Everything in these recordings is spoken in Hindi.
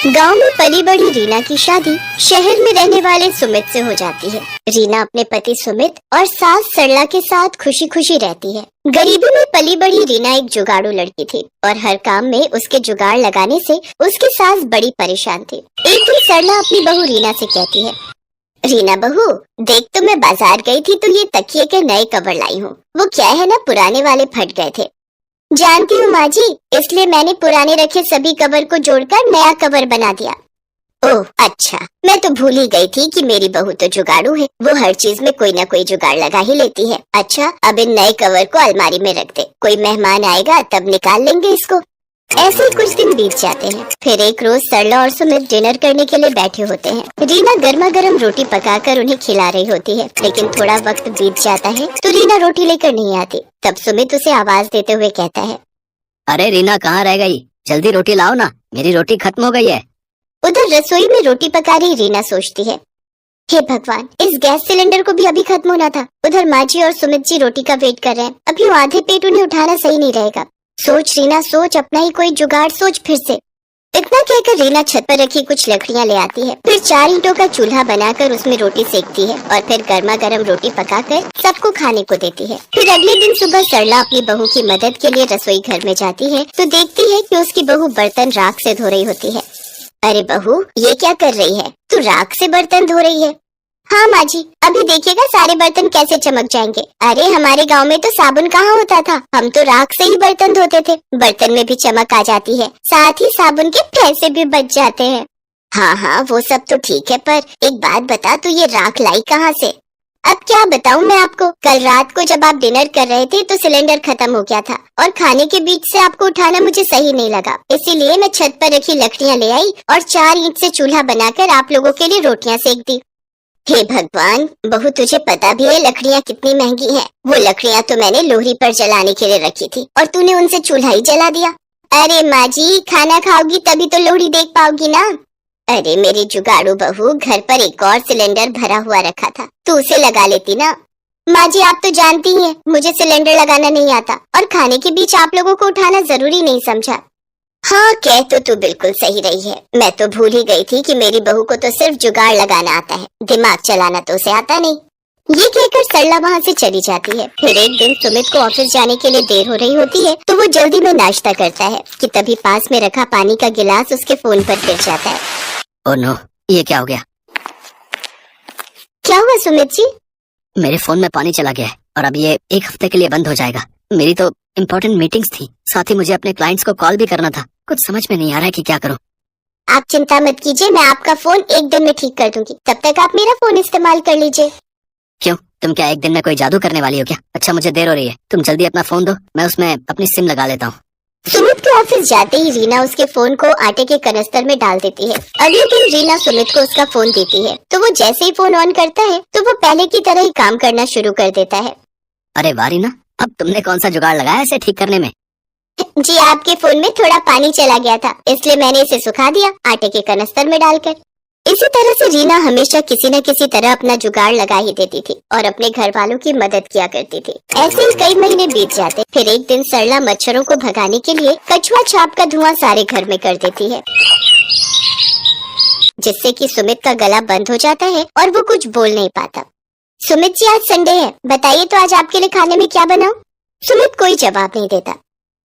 गांव में पली बड़ी रीना की शादी शहर में रहने वाले सुमित से हो जाती है। रीना अपने पति सुमित और सास सरला के साथ खुशी खुशी रहती है। गरीबी में पली बड़ी रीना एक जुगाड़ू लड़की थी और हर काम में उसके जुगाड़ लगाने से उसकी सास बड़ी परेशान थी। एक दिन सरला अपनी बहू रीना से कहती है, रीना बहू देख, तो मैं बाजार गई थी तो ये तकिए के नए कवर लाई हूँ। वो क्या है ना, पुराने वाले फट गए थे। जानती हूँ माँ जी, इसलिए मैंने पुराने रखे सभी कवर को जोड़कर नया कवर बना दिया। ओह अच्छा, मैं तो भूल ही गई थी कि मेरी बहू तो जुगाड़ू है। वो हर चीज में कोई ना कोई जुगाड़ लगा ही लेती है। अच्छा, अब इन नए कवर को अलमारी में रख दे, कोई मेहमान आएगा तब निकाल लेंगे इसको। ऐसे ही कुछ दिन बीत जाते हैं। फिर एक रोज सरला और सुमित डिनर करने के लिए बैठे होते हैं। रीना गर्मा गर्म रोटी पकाकर उन्हें खिला रही होती है, लेकिन थोड़ा वक्त बीत जाता है तो रीना रोटी लेकर नहीं आती। तब सुमित उसे आवाज देते हुए कहता है, अरे रीना कहाँ रह गई? जल्दी रोटी लाओ ना, मेरी रोटी खत्म हो गई है। उधर रसोई में रोटी पका रही रीना सोचती है, हे भगवान, इस गैस सिलेंडर को भी अभी खत्म होना था। उधर माँ जी और सुमित जी रोटी का वेट कर रहे हैं। अभी आधे पेट उन्हें उठाना सही नहीं रहेगा। सोच रीना सोच, अपना ही कोई जुगाड़ सोच फिर से। इतना कहकर रीना छत पर रखी कुछ लकड़ियां ले आती है। फिर 4 ईंटों का चूल्हा बनाकर उसमें रोटी सेकती है और फिर गर्मा गर्म रोटी पकाकर सबको खाने को देती है। फिर अगले दिन सुबह सरला अपनी बहू की मदद के लिए रसोई घर में जाती है तो देखती है कि उसकी बहू बर्तन राख से धो रही होती है। अरे बहू, ये क्या कर रही है? तू राख से बर्तन धो रही है? हाँ माँ जी, अभी देखिएगा सारे बर्तन कैसे चमक जाएंगे। अरे हमारे गांव में तो साबुन कहाँ होता था, हम तो राख से ही बर्तन धोते थे। बर्तन में भी चमक आ जाती है, साथ ही साबुन के पैसे भी बच जाते हैं। हाँ हाँ, वो सब तो ठीक है, पर एक बात बता, तू ये राख लाई कहाँ से? अब क्या बताऊँ मैं आपको, कल रात को जब आप डिनर कर रहे थे तो सिलेंडर खत्म हो गया था और खाने के बीच से आपको उठाना मुझे सही नहीं लगा, इसीलिए मैं छत पर रखी लकड़ियाँ ले आई और 4 ईंट से चूल्हा बनाकर आप लोगों के लिए रोटियाँ सेक दी। हे भगवान बहू, तुझे पता भी है लकड़ियाँ कितनी महंगी हैं। वो लकड़ियाँ तो मैंने लोहरी पर जलाने के लिए रखी थी और तूने उनसे चूल्हा ही जला दिया। अरे माँ जी, खाना खाओगी तभी तो लोहरी देख पाओगी ना। अरे मेरी जुगाड़ू बहू, घर पर एक और सिलेंडर भरा हुआ रखा था, तू उसे लगा लेती ना। माँ जी आप तो जानती हैं मुझे सिलेंडर लगाना नहीं आता और खाने के बीच आप लोगों को उठाना जरूरी नहीं समझा। हाँ, कह तो तू बिल्कुल सही रही है। मैं तो भूल ही गई थी कि मेरी बहू को तो सिर्फ जुगाड़ लगाना आता है, दिमाग चलाना तो उसे आता नहीं। ये कहकर सरला वहाँ से चली जाती है। फिर एक दिन सुमित को ऑफिस जाने के लिए देर हो रही होती है तो वो जल्दी में नाश्ता करता है कि तभी पास में रखा पानी का गिलास उसके फोन पर गिर जाता है। ओह नो, ये क्या हो गया? क्या हुआ सुमित जी? मेरे फोन में पानी चला गया है और अब ये 1 हफ्ते के लिए बंद हो जाएगा। मेरी तो इम्पोर्टेंट मीटिंग्स थी, साथ ही मुझे अपने क्लाइंट्स को कॉल भी करना था। कुछ समझ में नहीं आ रहा है कि क्या करूं। आप चिंता मत कीजिए, मैं आपका फोन 1 दिन में ठीक कर दूंगी, तब तक आप मेरा फोन इस्तेमाल कर लीजिए। क्यों, तुम क्या 1 दिन में कोई जादू करने वाली हो क्या? अच्छा मुझे देर हो रही है, तुम जल्दी अपना फोन दो, मैं उसमें अपनी सिम लगा लेता हूँ। सुमित के ऑफिस जाते ही रीना उसके फोन को आटे के कनस्तर में डाल देती है। अगले दिन रीना सुमित को उसका फोन देती है तो वो जैसे ही फोन ऑन करता है तो वो पहले की तरह ही काम करना शुरू कर देता है। अरे वाह रीना, अब तुमने कौन सा जुगाड़ लगाया इसे ठीक करने में? जी, आपके फोन में थोड़ा पानी चला गया था, इसलिए मैंने इसे सुखा दिया आटे के कनस्तर में डालकर। इसी तरह से रीना हमेशा किसी न किसी तरह अपना जुगाड़ लगा ही देती थी और अपने घर वालों की मदद किया करती थी। ऐसे ही कई महीने बीत जाते। फिर एक दिन सरला मच्छरों को भगाने के लिए कछुआ छाप का धुआं सारे घर में कर देती है, जिससे कि सुमित का गला बंद हो जाता है और वो कुछ बोल नहीं पाता। सुमित जी, आज संडे है, बताइए तो आज आपके लिए खाने में क्या बनाऊं? सुमित कोई जवाब नहीं देता।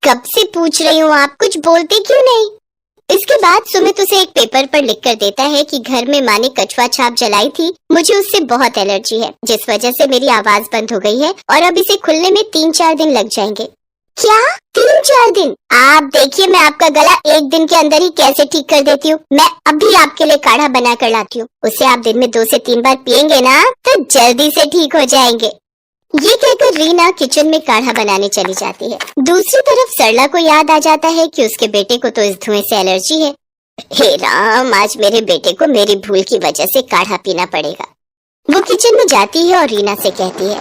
कब से पूछ रही हूँ, आप कुछ बोलते क्यों नहीं? इसके बाद सुमित उसे एक पेपर पर लिख कर देता है कि घर में माँ ने कछुआ छाप जलाई थी, मुझे उससे बहुत एलर्जी है, जिस वजह से मेरी आवाज बंद हो गई है और अब इसे खुलने में 3-4 दिन लग जाएंगे। क्या 3-4 दिन? आप देखिए मैं आपका गला 1 दिन के अंदर ही कैसे ठीक कर देती हूँ। मैं अभी आपके लिए काढ़ा बना कर लाती हूँ, उसे आप दिन में 2 से 3 बार पियेंगे ना तो जल्दी से ठीक हो जाएंगे। ये कहकर रीना किचन में काढ़ा बनाने चली जाती है। दूसरी तरफ सरला को याद आ जाता है कि उसके बेटे को तो इस धुएं से एलर्जी है। हे राम, आज मेरे बेटे को मेरी भूल की वजह से काढ़ा पीना पड़ेगा। वो किचन में जाती है और रीना से कहती है,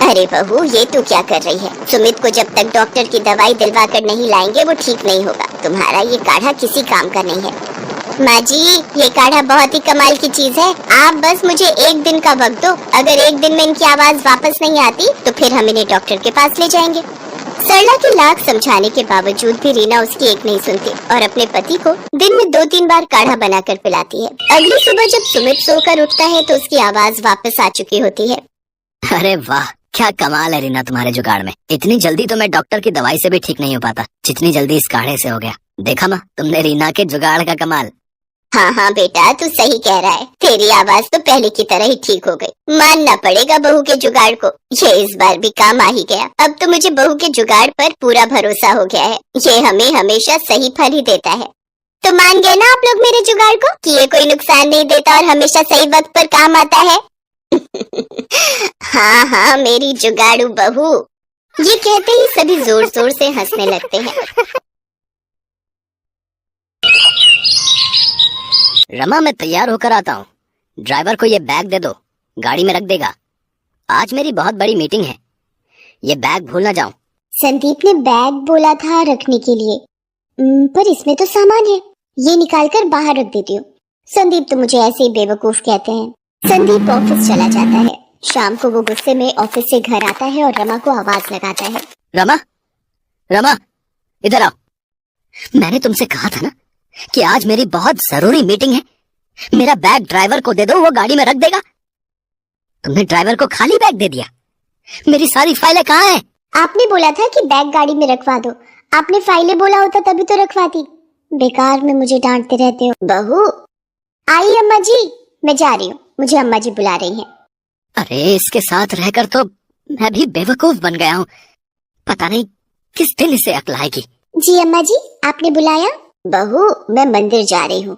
अरे बहू ये तू क्या कर रही है? सुमित को जब तक डॉक्टर की दवाई दिलवा कर नहीं लाएंगे वो ठीक नहीं होगा। तुम्हारा ये काढ़ा किसी काम का नहीं है। माँ जी, ये काढ़ा बहुत ही कमाल की चीज है, आप बस मुझे 1 दिन का वक्त दो। अगर 1 दिन में इनकी आवाज वापस नहीं आती तो फिर हम इन्हें डॉक्टर के पास ले जाएंगे। सरला के लाख समझाने के बावजूद भी रीना उसकी एक नहीं सुनती और अपने पति को दिन में 2-3 बार काढ़ा बनाकर पिलाती है। अगली सुबह जब सुमित सोकर उठता है तो उसकी आवाज वापस आ चुकी होती है। अरे वाह, क्या कमाल है रीना तुम्हारे जुगाड़ में। इतनी जल्दी तो मैं डॉक्टर की दवाई से भी ठीक नहीं हो पाता जितनी जल्दी इस काढ़े से हो गया। देखा माँ, तुमने रीना के जुगाड़ का कमाल। हाँ हाँ बेटा, तू सही कह रहा है। तेरी आवाज तो पहले की तरह ही ठीक हो गई। मानना पड़ेगा बहू के जुगाड़ को, ये इस बार भी काम आ ही गया। अब तो मुझे बहू के जुगाड़ पर पूरा भरोसा हो गया है। ये हमें हमेशा सही फल ही देता है। तो मान गए ना आप लोग मेरे जुगाड़ को कि ये कोई नुकसान नहीं देता और हमेशा सही वक्त पर काम आता है। हाँ हाँ मेरी जुगाड़ू बहू। ये कहते ही सभी जोर जोर से हंसने लगते हैं। रमा, मैं तैयार होकर आता हूँ। ड्राइवर को ये बैग दे दो, गाड़ी में रख देगा। आज मेरी बहुत बड़ी मीटिंग है, ये बैग भूल ना जाऊं। संदीप ने बैग बोला था रखने के लिए, पर इसमें तो सामान है, ये निकाल कर बाहर रख देती हूँ। संदीप तो मुझे ऐसे ही बेवकूफ कहते हैं। संदीप ऑफिस चला जाता है। शाम को वो गुस्से में ऑफिस से घर आता है और रमा को आवाज लगाता है। रमा, रमा, इधर आओ। मैंने तुमसे कहा था ना कि आज मेरी बहुत जरूरी मीटिंग है। मेरा बैग ड्राइवर को दे दो, वो गाड़ी में रख देगा। तुमने ड्राइवर को खाली बैग दे दिया। मेरी सारी फाइलें कहाँ हैं? आपने बोला था कि बैग गाड़ी में रखवा दो। आपने फाइलें बोला होता तभी तो रखवाती। बेकार में मुझे डांटते रहते हो। बहू आई अम्मा जी, मैं जा रही हूँ, मुझे अम्मा जी बुला रही हैं। अरे इसके साथ रहकर तो मैं भी बेवकूफ बन गया हूँ। पता नहीं किस दिन इसे अक्ल आएगी। जी अम्मा जी, आपने बुलाया? बहू मैं मंदिर जा रही हूँ,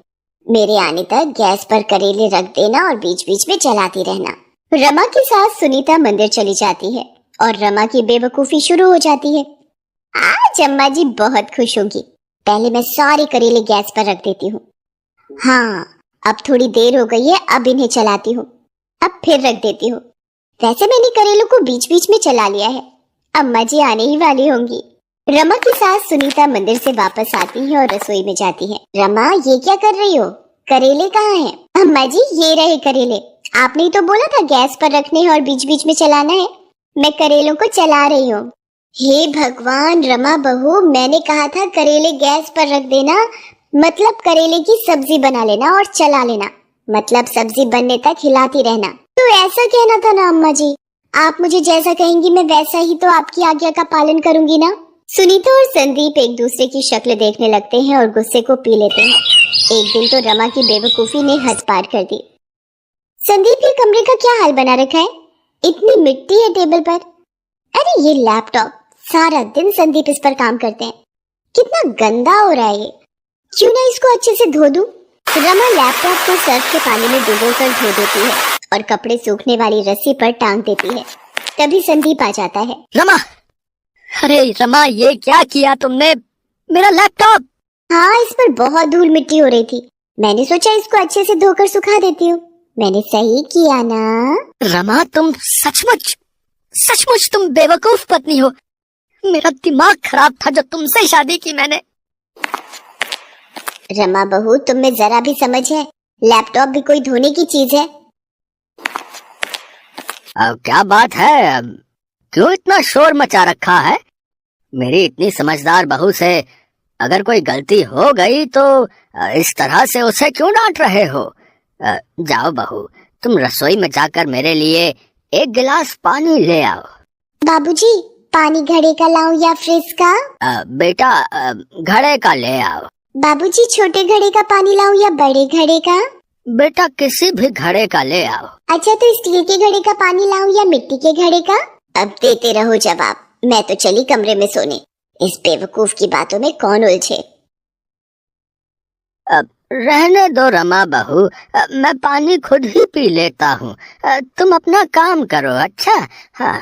मेरे आने तक गैस पर करेले रख देना और बीच बीच में चलाती रहना। रमा की सास सुनीता मंदिर चली जाती है और रमा की बेवकूफी शुरू हो जाती है। आज अम्मा जी बहुत खुश होगी। पहले मैं सारे करेले गैस पर रख देती हूँ। हाँ अब थोड़ी देर हो गई है, अब इन्हें चलाती हूँ, अब फिर रख देती हूँ। वैसे मैंने करेलों को बीच बीच में चला लिया है, अम्मा जी आने ही वाली होंगी। रमा की सास सुनीता मंदिर से वापस आती है और रसोई में जाती है। रमा ये क्या कर रही हो? करेले कहाँ हैं? अम्मा जी ये रहे करेले। आपने ही तो बोला था गैस पर रखने हैं और बीच बीच में चलाना है। मैं करेलों को चला रही हूँ। हे भगवान रमा बहू, मैंने कहा था करेले गैस पर रख देना, मतलब करेले की सब्जी बना लेना और चला लेना, मतलब सब्जी बनने तक हिलाती रहना। तो ऐसा कहना था ना अम्मा जी। आप मुझे जैसा कहेंगी मैं वैसा ही तो आपकी आज्ञा का पालन करूंगी ना। सुनीता और संदीप एक दूसरे की शक्ल देखने लगते हैं और गुस्से को पी लेते हैं। एक दिन तो रमा की बेवकूफी ने हद पार कर दी। संदीप ये कमरे का क्या हाल बना रखा है? इतनी मिट्टी है टेबल पर। अरे ये लैपटॉप, सारा दिन संदीप इस पर काम करते हैं। कितना गंदा हो रहा है ये। क्यों ना इसको अच्छे से धो दूं? रमा लैपटॉप को सर्फ के पानी में डुबोकर धो देती है और कपड़े सूखने वाली रस्सी पर टांग देती है। तभी संदीप आ जाता है। रमा, अरे रमा ये क्या किया तुमने? मेरा लैपटॉप। हाँ इस पर बहुत धूल मिट्टी हो रही थी, मैंने सोचा इसको अच्छे से धोकर सुखा देती हूँ। मैंने सही किया ना? रमा तुम सचमुच तुम बेवकूफ पत्नी हो। मेरा दिमाग खराब था जब तुमसे शादी की मैंने। रमा बहू तुम में जरा भी समझ है? लैपटॉप भी कोई धोने की चीज है? अब क्या बात है, क्यों इतना शोर मचा रखा है? मेरी इतनी समझदार बहू से अगर कोई गलती हो गई तो इस तरह से उसे क्यों डांट रहे हो? जाओ बहू, तुम रसोई में जाकर मेरे लिए एक गिलास पानी ले आओ। बाबूजी पानी घड़े का लाऊं या फ्रिज का? बेटा घड़े का ले आओ। बाबूजी छोटे घड़े का पानी लाऊं या बड़े घड़े का? बेटा किसी भी घड़े का ले आओ। अच्छा तो स्टील के घड़े का पानी लाऊं या मिट्टी के घड़े का? अब देते रहो जवाब, मैं तो चली कमरे में सोने। इस बेवकूफ की बातों में कौन उलझे। अब रहने दो रमा बहू, मैं पानी खुद ही पी लेता हूँ। तुम अपना काम करो। अच्छा हाँ।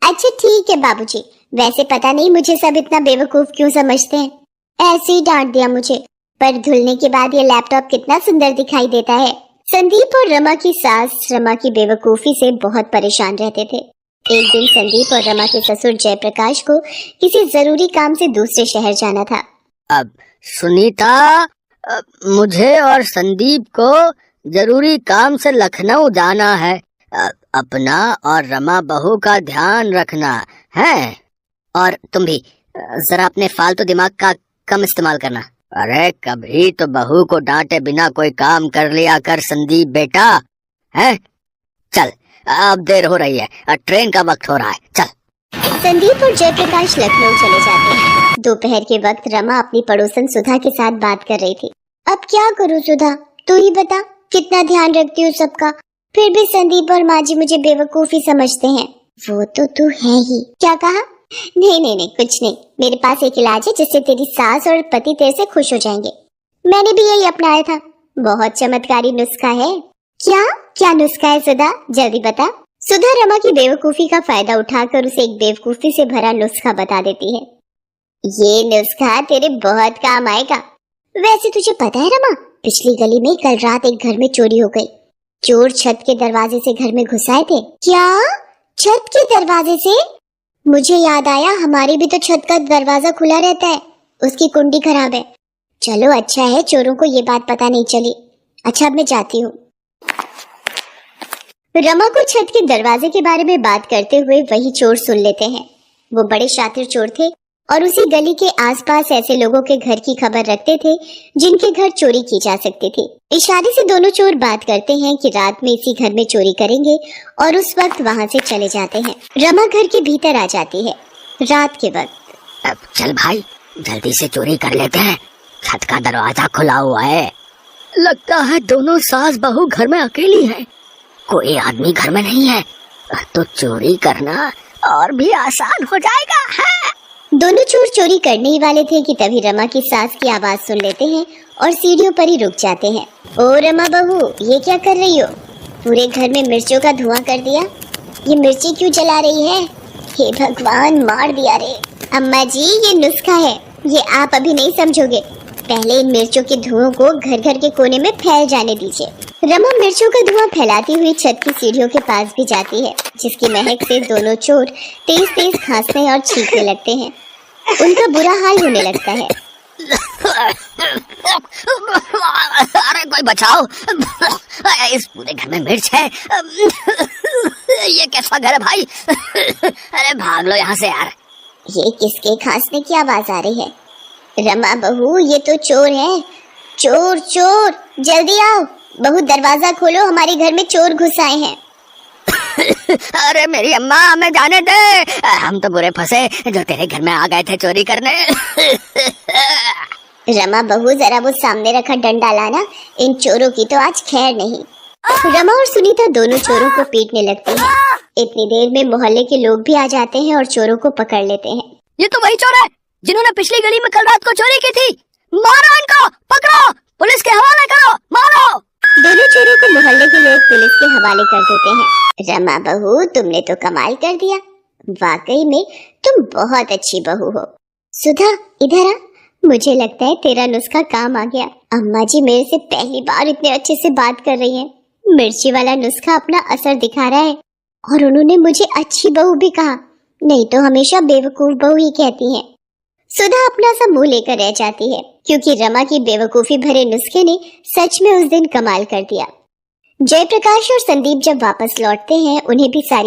अच्छा ठीक है बाबूजी, वैसे पता नहीं मुझे सब इतना बेवकूफ क्यों समझते हैं। ऐसे ही डांट दिया मुझे, पर धुलने के बाद ये लैपटॉप कितना सुंदर दिखाई देता है। संदीप और रमा की सास रमा की बेवकूफी से बहुत परेशान रहते थे। एक दिन संदीप और रमा के ससुर जयप्रकाश को किसी जरूरी काम से दूसरे शहर जाना था। अब सुनीता, मुझे और संदीप को जरूरी काम से लखनऊ जाना है। अपना और रमा बहू का ध्यान रखना है। और तुम भी जरा अपने फालतू दिमाग का कम इस्तेमाल करना। अरे कभी तो बहू को डांटे बिना कोई काम कर लिया कर संदीप बेटा, है? चल अब देर हो रही है, ट्रेन का वक्त हो रहा है, चल। संदीप और जयप्रकाश लखनऊ चले जाते हैं। दोपहर के वक्त रमा अपनी पड़ोसन सुधा के साथ बात कर रही थी। अब क्या करूं सुधा, तू ही बता, कितना ध्यान रखती हूँ सबका, फिर भी संदीप और माँ जी मुझे बेवकूफी समझते हैं। वो तो तू है ही। क्या कहा? नहीं कुछ नहीं, मेरे पास एक इलाज है जिससे तेरी सास और पति तेरे से खुश हो जाएंगे। मैंने भी यही अपनाया था, बहुत चमत्कारी नुस्खा है। क्या नुस्खा है सुधा, जल्दी बता। सुधा रमा की बेवकूफी का फायदा उठाकर उसे एक बेवकूफी से भरा नुस्खा बता देती है। ये नुस्खा तेरे बहुत काम आएगा। वैसे तुझे पता है रमा, पिछली गली में कल रात एक घर में चोरी हो गई। चोर छत के दरवाजे से घर में घुस आए थे। क्या? छत के दरवाजे से? मुझे याद आया, हमारी भी तो छत का दरवाजा खुला रहता है, उसकी कुंडी खराब है। चलो अच्छा है चोरों को ये बात पता नहीं चली। अच्छा अब मैं जाती हूँ। रमा को छत के दरवाजे के बारे में बात करते हुए वही चोर सुन लेते हैं। वो बड़े शातिर चोर थे और उसी गली के आसपास ऐसे लोगों के घर की खबर रखते थे जिनके घर चोरी की जा सकती थी। इशारे से दोनों चोर बात करते हैं कि रात में इसी घर में चोरी करेंगे और उस वक्त वहाँ से चले जाते हैं। रमा घर के भीतर आ जाती है रात के वक्त। अब चल भाई जल्दी से चोरी कर लेते हैं, छत का दरवाजा खुला हुआ है। लगता है दोनों सास बहू घर में अकेली है, कोई आदमी घर में नहीं है, तो चोरी करना और भी आसान हो जाएगा है। दोनों चोर चोरी करने ही वाले थे कि तभी रमा की सास की आवाज सुन लेते हैं और सीढ़ियों पर ही रुक जाते हैं। ओ रमा बहू, ये क्या कर रही हो? पूरे घर में मिर्चों का धुआं कर दिया। ये मिर्ची क्यों जला रही है? हे भगवान, मार दिया रे। अम्मा जी ये नुस्खा है, ये आप अभी नहीं समझोगे। पहले इन मिर्चों के धुओं को घर घर के कोने में फैल जाने दीजिए। रमा मिर्चों का धुआं फैलाती हुई छत की सीढ़ियों के पास भी जाती है, जिसकी महक से दोनों चोर तेज तेज खांसने और छींकने लगते हैं। उनका बुरा हाल होने लगता है। अरे कोई बचाओ, इस पूरे घर में मिर्च है। ये कैसा घर है भाई? अरे भाग लो यहाँ से यार। ये किसके खांसने की आवाज आ रही है? रमा बहू ये तो चोर है। चोर चोर, जल्दी आओ, बहू दरवाजा खोलो, हमारे घर में चोर घुस आए हैं। अरे मेरी अम्मा, हमें जाने दे, हम तो बुरे फंसे जो तेरे घर में आ गए थे चोरी करने। रमा बहू जरा वो सामने रखा डंडा लाना, इन चोरों की तो आज खैर नहीं। रमा और सुनीता दोनों चोरों को पीटने लगती हैं। इतनी देर में मोहल्ले के लोग भी आ जाते हैं और चोरों को पकड़ लेते हैं। ये तो वही चोर है जिन्होंने पिछली गली में कल रात को चोरी की थी। मारो इनको, पकड़ो, पुलिस के हवाले करो, मारो। दोनों चोरों को मोहल्ले के लोग पुलिस के हवाले कर देते हैं। रमा बहू तुमने तो कमाल कर दिया, वाकई में तुम बहुत अच्छी बहू हो। सुधा इधर आ, मुझे लगता है तेरा नुस्खा काम आ गया। अम्मा जी मेरे से पहली बार इतने अच्छे से बात कर रही हैं। मिर्ची वाला नुस्खा अपना असर दिखा रहा है और उन्होंने मुझे अच्छी बहू भी कहा, नहीं तो हमेशा बेवकूफ बहू ही कहती हैं। सुधा अपना सा मुंह लेकर रह जाती है क्योंकि रमा की बेवकूफी भरे नुस्खे ने सच में उस दिन कमाल कर दिया। जयप्रकाश और संदीप जब वापस लौटते हैं उन्हें भी सारी